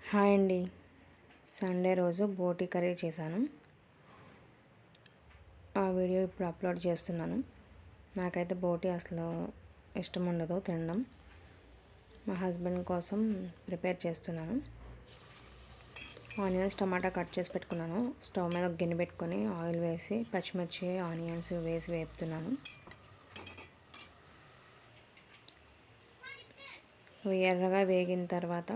Hi అండి. Sunday రోజు బోటి కర్రీ చేశాను. ఆ వీడియో ఇప్పుడు అప్లోడ్ చేస్తున్నాను. నాకైతే బోటి అసలు ఇష్టం ఉండదు తినడం. మా హస్బెండ్ కోసం ప్రిపేర్ చేస్తున్నాను. ఆనియన్స్ టమాటా కట్ చేసి పెట్టుకున్నాను. స్టవ్ మీద ఒక గిన్నె పెట్టుకొని ఆయిల్ వేసి పచ్చిమిర్చి ఆనియన్స్ వేసి వేపుతున్నాను. ఎర్రగా వేగిన తర్వాత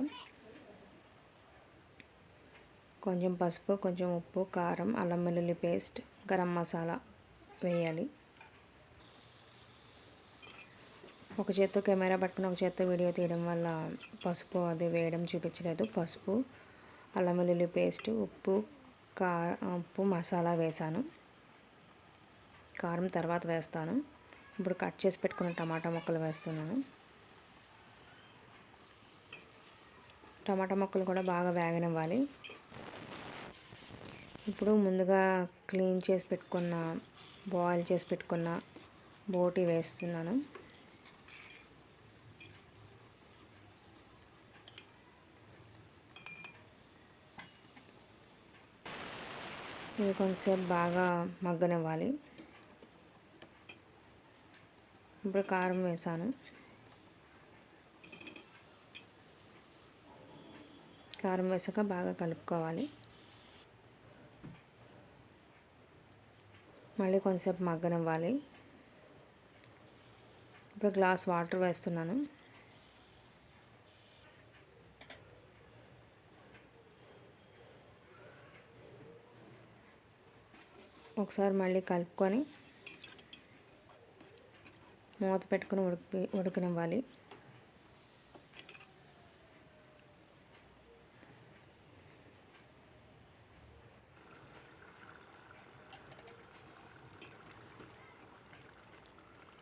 కొంచెం పసుపు, కొంచెం ఉప్పు, కారం, అల్లం వెల్లుల్లి పేస్ట్, గరం మసాలా వేయాలి. ఒక చేత్తో కెమెరా పట్టుకుని ఒక చేత్తో వీడియో తీయడం వల్ల పసుపు అది వేయడం చూపించలేదు. పసుపు, అల్లం వెల్లుల్లి పేస్ట్, ఉప్పు మసాలా వేసాను. కారం తర్వాత వేస్తాను. ఇప్పుడు కట్ చేసి పెట్టుకున్న టమాటా ముక్కలు వేస్తున్నాను. టమాటా ముక్కలు కూడా బాగా వేగనివ్వాలి. ఇప్పుడు ముందుగా క్లీన్ చేసి పెట్టుకున్న బాయిల్ చేసి పెట్టుకున్న బోటి వేస్తున్నాను. ఇది కొంచెంసేపు బాగా మగ్గనివ్వాలి. ఇప్పుడు కారం వేసాను. కారం వేసాక బాగా కలుపుకోవాలి. మళ్ళీ కొంచెంసేపు మగ్గనివ్వాలి. ఇప్పుడు గ్లాస్ వాటర్ వేస్తున్నాను. ఒకసారి మళ్ళీ కలుపుకొని మూత పెట్టుకొని ఉడకనివ్వాలి.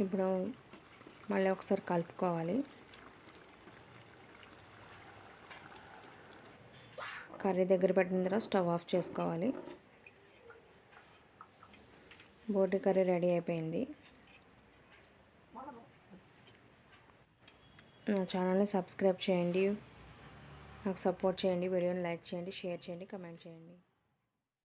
ఇప్పుడు మళ్ళీ ఒకసారి కలుపుకోవాలి. కర్రీ దగ్గర పెట్టిన తర్వాత స్టవ్ ఆఫ్ చేసుకోవాలి. బోటి కర్రీ రెడీ అయిపోయింది. నా ఛానల్ని సబ్స్క్రైబ్ చేయండి, నాకు సపోర్ట్ చేయండి, వీడియోని లైక్ చేయండి, షేర్ చేయండి, కమెంట్ చేయండి.